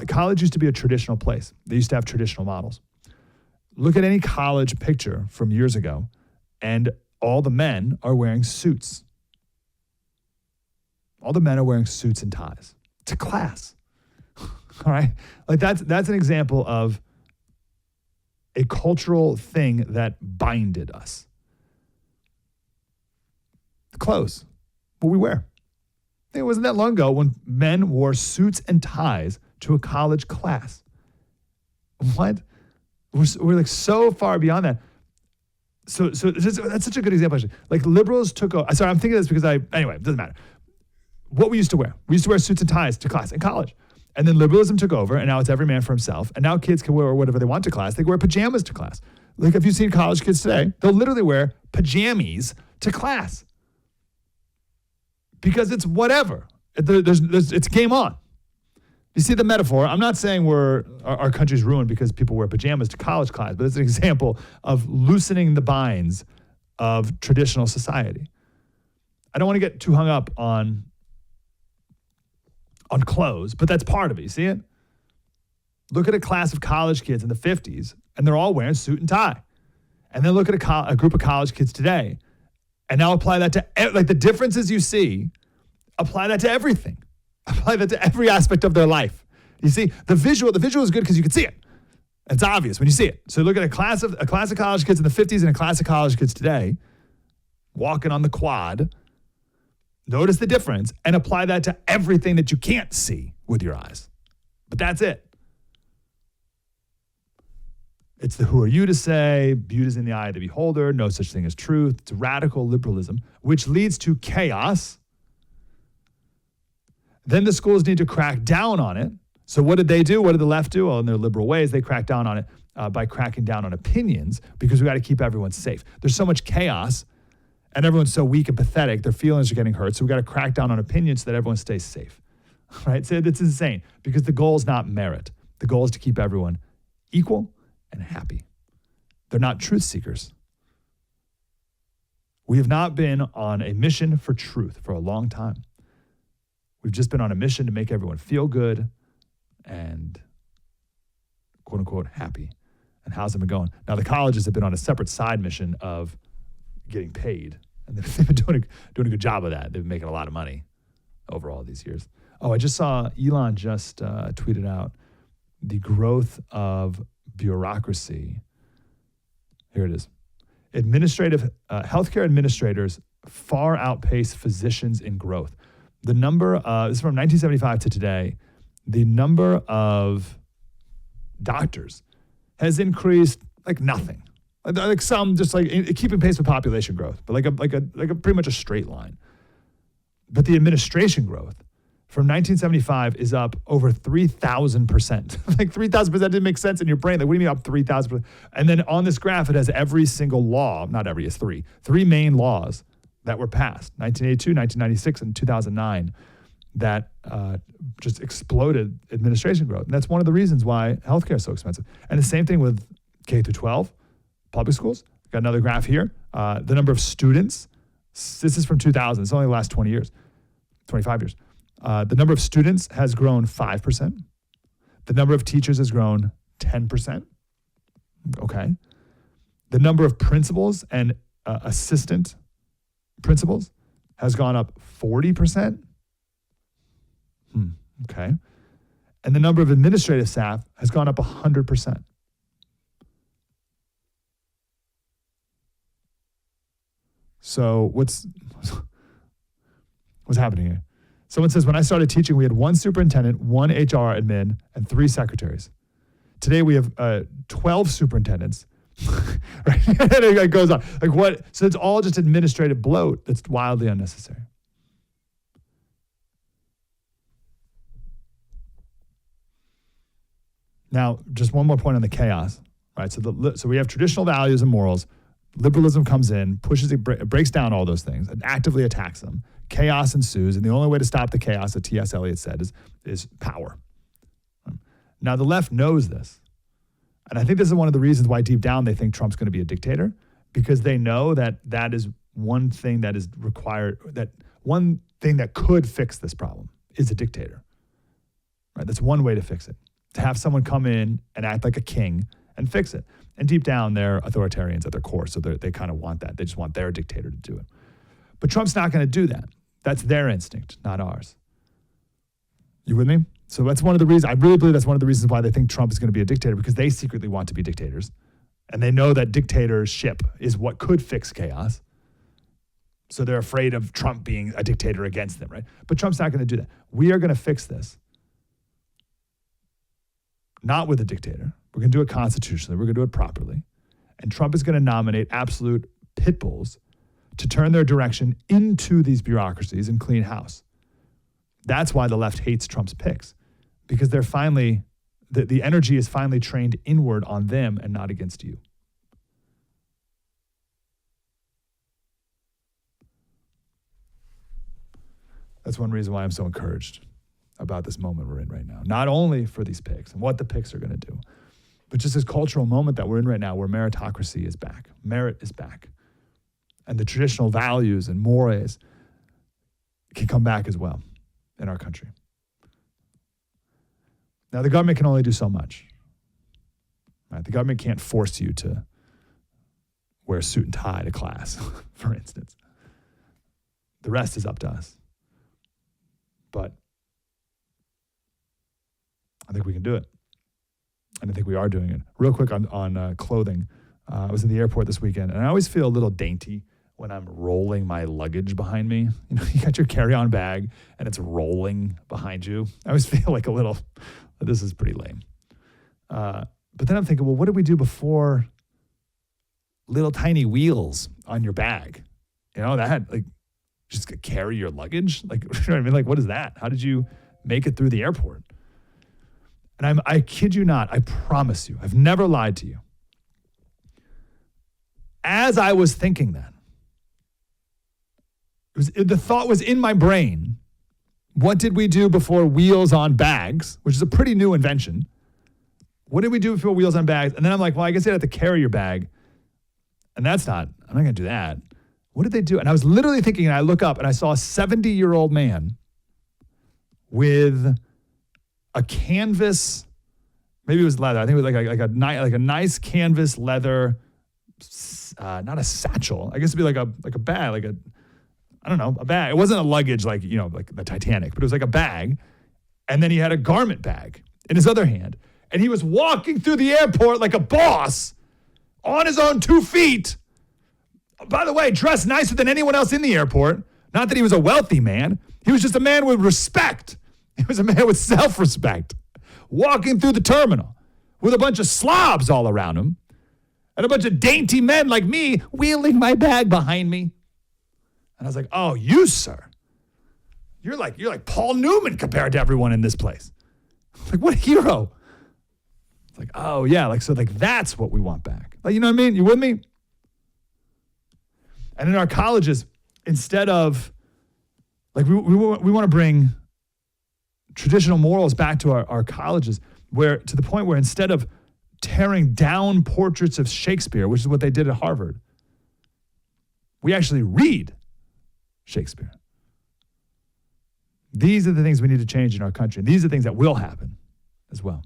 college used to be a traditional place. They used to have traditional models. Look at any college picture from years ago, and all the men are wearing suits. All the men are wearing suits and ties to class. All right? Like that's an example of a cultural thing that binded us. The clothes, what we wear. It wasn't that long ago when men wore suits and ties to a college class. What? We're like so far beyond that. So that's such a good example, actually. Like liberals took over. Sorry, I'm thinking of this because anyway, it doesn't matter. What we used to wear. We used to wear suits and ties to class in college. And then liberalism took over, and now it's every man for himself. And now kids can wear whatever they want to class. They can wear pajamas to class. Like if you've seen college kids today, they'll literally wear pajamas to class. Because it's whatever. It's game on. You see the metaphor? I'm not saying our country's ruined because people wear pajamas to college class, but it's an example of loosening the binds of traditional society. I don't want to get too hung up on clothes, but that's part of it. You see it? Look at a class of college kids in the 50s, and they're all wearing suit and tie. And then look at a group of college kids today, and now apply that to, like the differences you see, apply that to everything. Apply that to every aspect of their life. You see, the visual is good because you can see it. It's obvious when you see it. So look at a class of college kids in the 50s and a class of college kids today, walking on the quad. Notice the difference and apply that to everything that you can't see with your eyes. But that's it. It's the who are you to say, beauty is in the eye of the beholder, no such thing as truth. It's radical liberalism, which leads to chaos. Then the schools need to crack down on it. So what did they do? What did the left do? Well, in their liberal ways, they cracked down on it by cracking down on opinions because we got to keep everyone safe. There's so much chaos and everyone's so weak and pathetic. Their feelings are getting hurt. So we got to crack down on opinions so that everyone stays safe. Right? So it's insane because the goal is not merit. The goal is to keep everyone equal and happy. They're not truth seekers. We have not been on a mission for truth for a long time. We've just been on a mission to make everyone feel good and quote unquote happy. And how's it been going? Now the colleges have been on a separate side mission of getting paid. And they've been doing a good job of that. They've been making a lot of money over all these years. Oh, I just saw Elon just tweeted out the growth of bureaucracy. Here it is. Healthcare administrators far outpace physicians in growth. The number, this is from 1975 to today, the number of doctors has increased like nothing. Like some just like keeping pace with population growth, but like a pretty much a straight line. But the administration growth from 1975 is up over 3,000%. Like 3,000%, that didn't make sense in your brain. Like, what do you mean up 3,000%? And then on this graph, it has every single law, not every, it's three main laws that were passed, 1982, 1996, and 2009, that just exploded administration growth. And that's one of the reasons why healthcare is so expensive. And the same thing with K through 12, public schools. Got another graph here. The number of students, this is from 2000, it's only the last 20 years, 25 years. The number of students has grown 5%. The number of teachers has grown 10%. Okay. The number of principals and assistant principals has gone up 40%. Okay. And the number of administrative staff has gone up 100%. So what's happening here? Someone says, when I started teaching, we had one superintendent, one HR admin, and 3 secretaries. Today we have 12 superintendents. Right? And it goes on. Like what? So it's all just administrative bloat that's wildly unnecessary. Now, just one more point on the chaos, right? So we have traditional values and morals. Liberalism comes in, breaks down all those things, and actively attacks them. Chaos ensues, and the only way to stop the chaos, as T.S. Eliot said, is power. Now, the left knows this. And I think this is one of the reasons why deep down they think Trump's going to be a dictator, because they know that that is one thing that is required, that one thing that could fix this problem is a dictator. right? That's one way to fix it. To have someone come in and act like a king and fix it. And deep down, they're authoritarians at their core, so they kind of want that. They just want their dictator to do it. But Trump's not going to do that. That's their instinct, not ours. You with me? So that's one of the reasons, I really believe that's one of the reasons why they think Trump is going to be a dictator, because they secretly want to be dictators. And they know that dictatorship is what could fix chaos. So they're afraid of Trump being a dictator against them, right? But Trump's not going to do that. We are going to fix this. Not with a dictator. We're going to do it constitutionally. We're going to do it properly. And Trump is going to nominate absolute pit bulls to turn their direction into these bureaucracies and clean house. That's why the left hates Trump's picks, because they're finally, the energy is finally trained inward on them and not against you. That's one reason why I'm so encouraged about this moment we're in right now. Not only for these picks and what the picks are going to do, but just this cultural moment that we're in right now where meritocracy is back. Merit is back. And the traditional values and mores can come back as well in our country. Now, the government can only do so much. Right? The government can't force you to wear a suit and tie to class, for instance. The rest is up to us. But I think we can do it. And I think we are doing it. Real quick on clothing. I was in the airport this weekend, and I always feel a little dainty when I'm rolling my luggage behind me. You know, you got your carry-on bag, and it's rolling behind you. I always feel like a little, this is pretty lame. But then I'm thinking, well, what did we do before little tiny wheels on your bag? You know, that had, like, just carry your luggage? Like, you know what I mean? Like, what is that? How did you make it through the airport? And I kid you not, I promise you, I've never lied to you. As I was thinking that, the thought was in my brain, what did we do before wheels on bags, which is a pretty new invention? What did we do before wheels on bags? And then I'm like, well, I guess you have to carry your bag. And I'm not going to do that. What did they do? And I was literally thinking, and I look up and I saw a 70-year-old man with a canvas, maybe it was leather. I think it was like a nice canvas leather, not a satchel. I guess it'd be like a bag, a bag. It wasn't a luggage like the Titanic, but it was like a bag. And then he had a garment bag in his other hand. And he was walking through the airport like a boss on his own 2 feet. By the way, dressed nicer than anyone else in the airport. Not that he was a wealthy man. He was just a man with respect. He was a man with self-respect. Walking through the terminal with a bunch of slobs all around him and a bunch of dainty men like me wheeling my bag behind me. And I was like, oh, you, sir, you're like Paul Newman compared to everyone in this place. Like, what a hero. It's like, oh, yeah, that's what we want back. Like, you know what I mean? You with me? And in our colleges, instead of, we want to bring traditional morals back to our colleges, where to the point where instead of tearing down portraits of Shakespeare, which is what they did at Harvard, we actually read Shakespeare. These are the things we need to change in our country. And these are the things that will happen as well.